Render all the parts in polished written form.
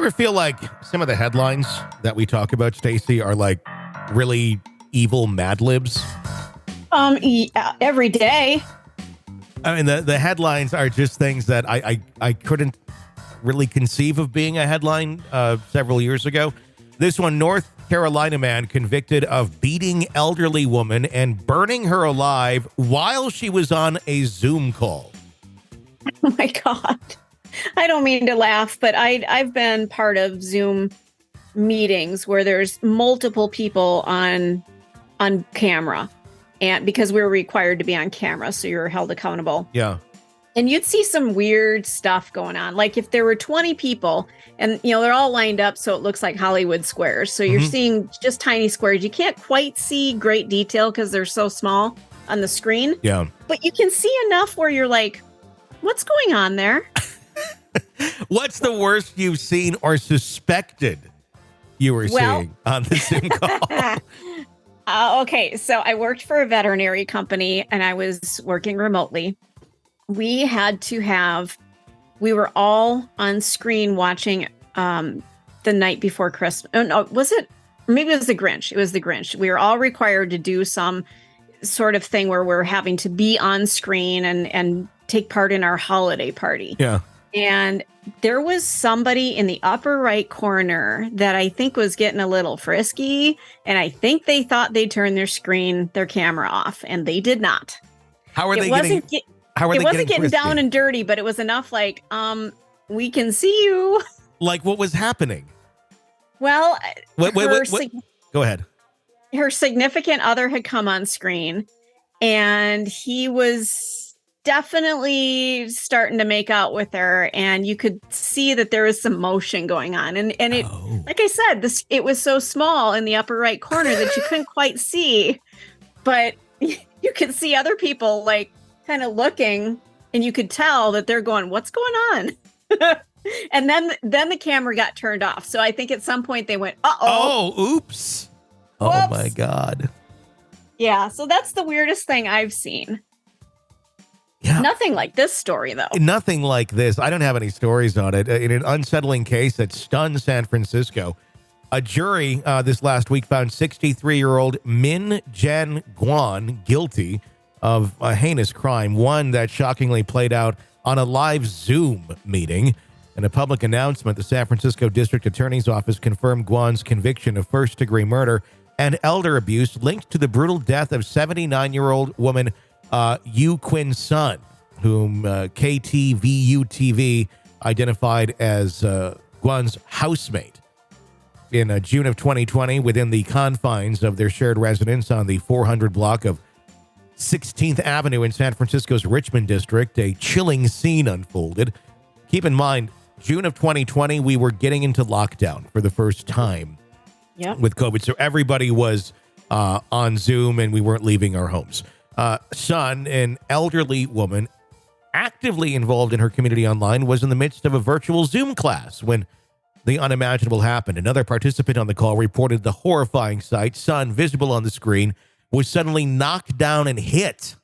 ever feel like some of the headlines that we talk about, Stacy, are like really evil Mad Libs? Every day. I mean, the headlines are just things that I couldn't really conceive of being a headline several years ago. This one, North Carolina man convicted of beating elderly woman and burning her alive while she was on a Zoom call. Oh my God. I don't mean to laugh, but I've been part of Zoom meetings where there's multiple people on camera, and because we're required to be on camera, so you're held accountable. Yeah. And you'd see some weird stuff going on. Like if there were 20 people and, they're all lined up so it looks like Hollywood squares. So you're seeing just tiny squares. You can't quite see great detail because they're so small on the screen. Yeah. But you can see enough where you're like, what's going on there? What's the worst you've seen or suspected you were seeing on the Zoom call? Okay, so I worked for a veterinary company and I was working remotely. We were all on screen watching The Night Before Christmas. Oh, no, was it? Maybe it was The Grinch. It was The Grinch. We were all required to do some sort of thing where we're having to be on screen and take part in our holiday party. Yeah. And there was somebody in the upper right corner that I think was getting a little frisky. And I think they thought they'd turn their camera off, and they did not. How are they getting down and dirty, but it was enough like, we can see you. Like what was happening? Well, what? Go ahead. Her significant other had come on screen, and he was definitely starting to make out with her, and you could see that there was some motion going on. And it, like I said, it was so small in the upper right corner that you couldn't quite see, but you could see other people like kind of looking, and you could tell that they're going, what's going on? And then the camera got turned off. So I think at some point they went, uh-oh. Oh, oops. Whoops. Oh my God. Yeah. So that's the weirdest thing I've seen. Yeah. Nothing like this story, though. Nothing like this. I don't have any stories on it. In an unsettling case that stunned San Francisco, a jury this last week found 63-year-old Min Jian Guan guilty of a heinous crime, one that shockingly played out on a live Zoom meeting. In a public announcement, the San Francisco District Attorney's Office confirmed Guan's conviction of first-degree murder and elder abuse linked to the brutal death of 79-year-old woman Quin Sun, whom KTVU-TV identified as Guan's housemate. In June of 2020, within the confines of their shared residence on the 400 block of 16th Avenue in San Francisco's Richmond district, a chilling scene unfolded. Keep in mind, June of 2020, we were getting into lockdown for the first time with COVID. So everybody was on Zoom and we weren't leaving our homes. Sun, an elderly woman actively involved in her community online, was in the midst of a virtual Zoom class when the unimaginable happened. Another participant on the call reported the horrifying sight. Sun, visible on the screen, was suddenly knocked down and hit.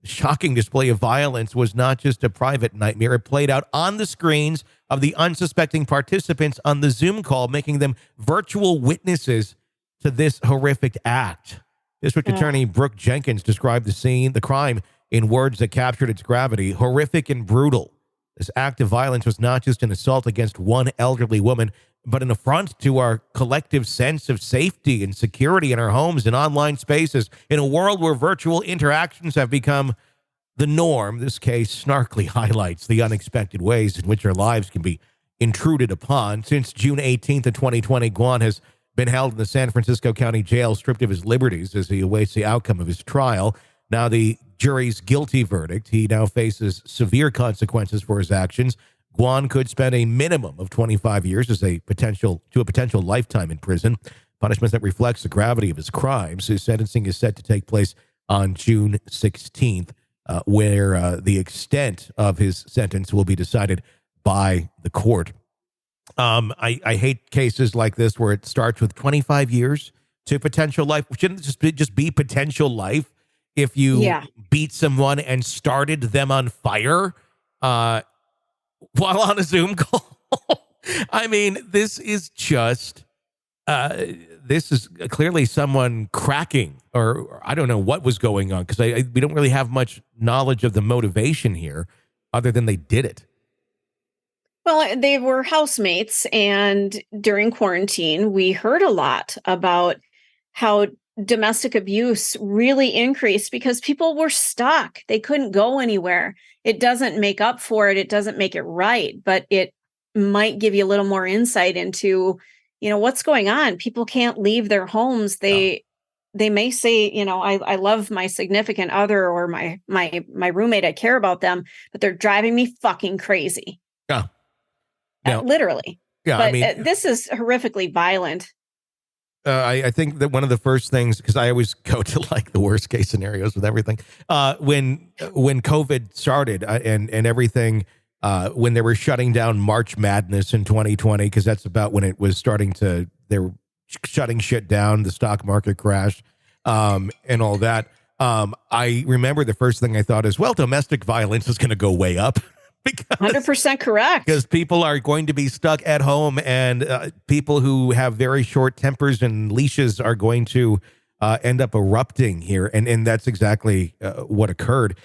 The shocking display of violence was not just a private nightmare. It played out on the screens of the unsuspecting participants on the Zoom call, making them virtual witnesses to this horrific act. District Attorney Brooke Jenkins described the crime, in words that captured its gravity: horrific and brutal. This act of violence was not just an assault against one elderly woman, but an affront to our collective sense of safety and security in our homes and online spaces. In a world where virtual interactions have become the norm, this case snarkily highlights the unexpected ways in which our lives can be intruded upon. Since June 18th of 2020, Guan has been held in the San Francisco County Jail, stripped of his liberties as he awaits the outcome of his trial. Now the jury's guilty verdict. He now faces severe consequences for his actions. Guan could spend a minimum of 25 years as a potential lifetime in prison, punishment that reflects the gravity of his crimes. His sentencing is set to take place on June 16th, where the extent of his sentence will be decided by the court. I hate cases like this where it starts with 25 years to potential life. Shouldn't it just be potential life if you beat someone and started them on fire while on a Zoom call? I mean, this is just, this is clearly someone cracking, or I don't know what was going on, because we don't really have much knowledge of the motivation here other than they did it. Well, they were housemates, and during quarantine, we heard a lot about how domestic abuse really increased because people were stuck. They couldn't go anywhere. It doesn't make up for it. It doesn't make it right, but it might give you a little more insight into, what's going on. People can't leave their homes. They may say, I love my significant other or my roommate. I care about them, but they're driving me fucking crazy. Yeah. Now, literally. Yeah. But I mean, this is horrifically violent. I think that one of the first things, because I always go to like the worst case scenarios with everything, when COVID started and everything, when they were shutting down March Madness in 2020, because that's about when it was they were shutting shit down, the stock market crashed, and all that. I remember the first thing I thought is, well, domestic violence is going to go way up. 100% correct. Because people are going to be stuck at home, and people who have very short tempers and leashes are going to end up erupting here. And that's exactly what occurred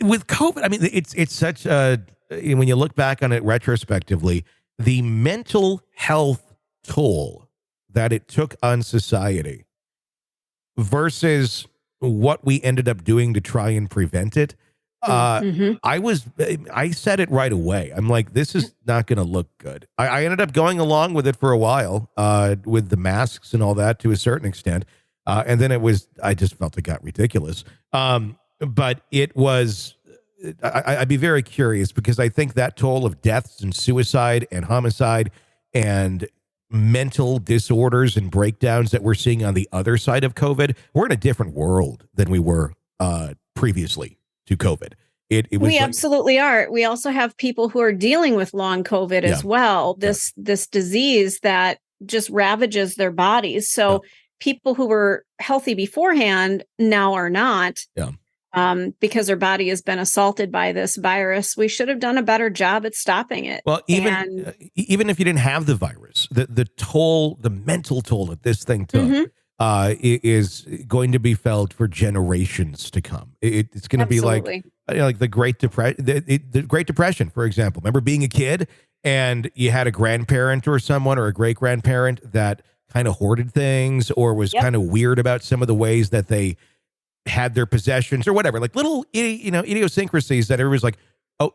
with COVID. I mean, it's such a, when you look back on it retrospectively, the mental health toll that it took on society versus what we ended up doing to try and prevent it. I said it right away. I'm like, this is not going to look good. I ended up going along with it for a while, with the masks and all that to a certain extent. And then I just felt it got ridiculous. But it was, I'd be very curious, because I think that toll of deaths and suicide and homicide and mental disorders and breakdowns that we're seeing on the other side of COVID, we're in a different world than we were previously to COVID. We absolutely are. We also have people who are dealing with long COVID as well. This disease that just ravages their bodies. So people who were healthy beforehand now are not. Because their body has been assaulted by this virus. We should have done a better job at stopping it. Well, even if you didn't have the virus, the mental toll that this thing took is going to be felt for generations to come. It's going to be like the Great Depression. The Great Depression, for example. Remember being a kid and you had a grandparent or someone or a great grandparent that kind of hoarded things or was kind of weird about some of the ways that they had their possessions or whatever, like little, idiosyncrasies that everybody's like, oh,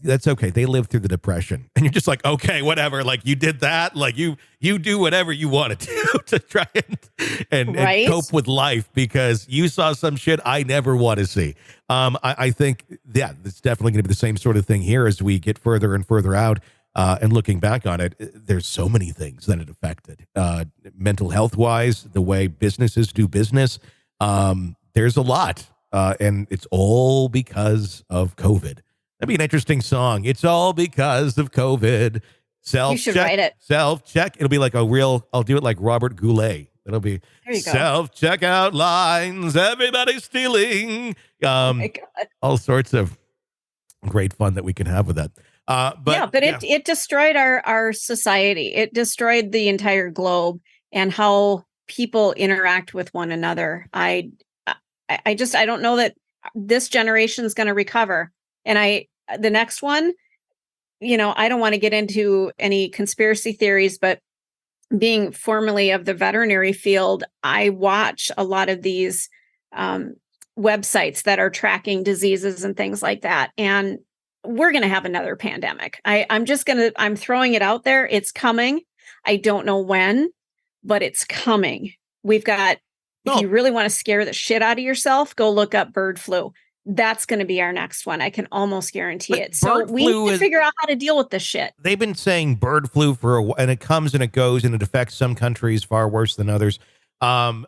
that's okay. They lived through the Depression. And you're just like, okay, whatever. Like you did that. Like you do whatever you want to do to try and cope with life, because you saw some shit I never want to see. I think, it's definitely going to be the same sort of thing here as we get further and further out. And looking back on it, there's so many things that it affected, mental health wise, the way businesses do business. There's a lot, and it's all because of COVID. That'd be an interesting song. It's all because of COVID. You should write it. Self-check. It'll be like I'll do it like Robert Goulet. It'll be self-checkout lines. Everybody's stealing. Oh my God. All sorts of great fun that we can have with that. It destroyed our society. It destroyed the entire globe and how people interact with one another. I don't know that this generation is going to recover. And the next one, I don't want to get into any conspiracy theories, but being formerly of the veterinary field, I watch a lot of these websites that are tracking diseases and things like that. And we're going to have another pandemic. I'm throwing it out there. It's coming. I don't know when, but it's coming. We've got, if you really want to scare the shit out of yourself, go look up bird flu. That's going to be our next one. I can almost guarantee it. So we need to figure out how to deal with this shit. They've been saying bird flu for a while, and it comes and it goes, and it affects some countries far worse than others. And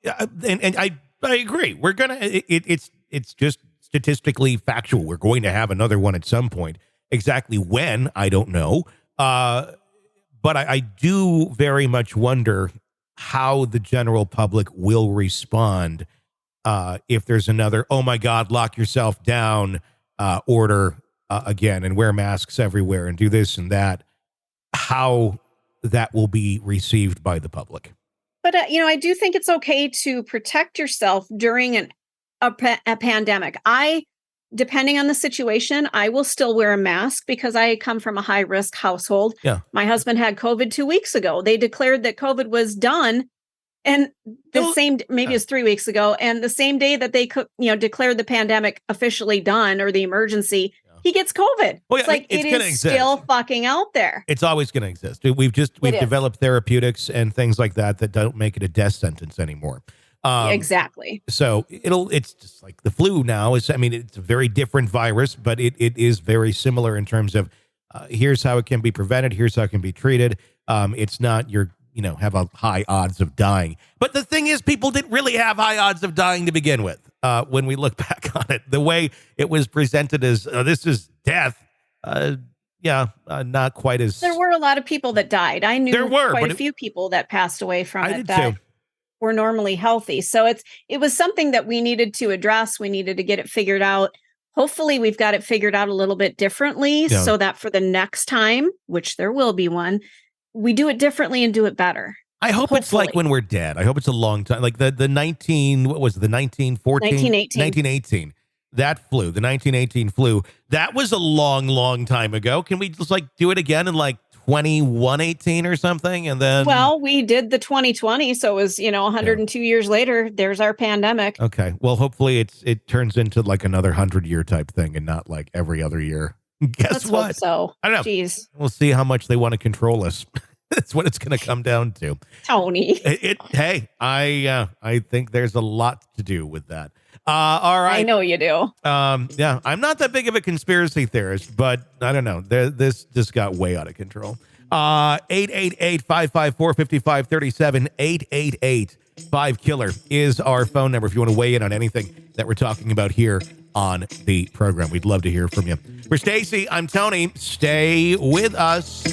I agree. We're gonna. It's just statistically factual. We're going to have another one at some point. Exactly when, I don't know. But I do very much wonder how the general public will respond if there's another, oh my God, lock yourself down order again and wear masks everywhere and do this and that. how that will be received by the public. But, I do think it's okay to protect yourself during a pandemic. Depending on the situation, I will still wear a mask because I come from a high risk household. Yeah. My husband had COVID 2 weeks ago. They declared that COVID was done. And maybe it was 3 weeks ago. And the same day that they declared the pandemic officially done, or the emergency, he gets COVID. Well, it's like it is still fucking out there. It's always going to exist. We've developed therapeutics and things like that don't make it a death sentence anymore. Exactly. So it's just like the flu now. It's a very different virus, but it is very similar in terms of here's how it can be prevented. Here's how it can be treated. It's not have a high odds of dying. But the thing is, people didn't really have high odds of dying to begin with. When we look back on it, the way it was presented as this is death. Not quite as. There were a lot of people that died. I knew quite a few people that passed away from it that were normally healthy. So it was something that we needed to address. We needed to get it figured out. Hopefully we've got it figured out a little bit differently so that for the next time, which there will be one, we do it differently and do it better. I hope it's like when we're dead. I hope it's a long time. Like the 1918. That flu, the 1918 flu, that was a long, long time ago. Can we just do it again in 2118 or something? And then, well, we did the 2020. So it was, 102 years later, there's our pandemic. Okay. Well, hopefully it turns into another 100-year type thing and not every other year. Guess what? Hope so. I don't know. Jeez. We'll see how much they want to control us. That's what it's going to come down to. Tony. Hey, I think there's a lot to do with that. All right. I know you do. Yeah, I'm not that big of a conspiracy theorist, but I don't know. This just got way out of control. 888-554-5537, 888-5-KILLER is our phone number if you want to weigh in on anything that we're talking about here on the program. We'd love to hear from you. For Stacy, I'm Tony. Stay with us.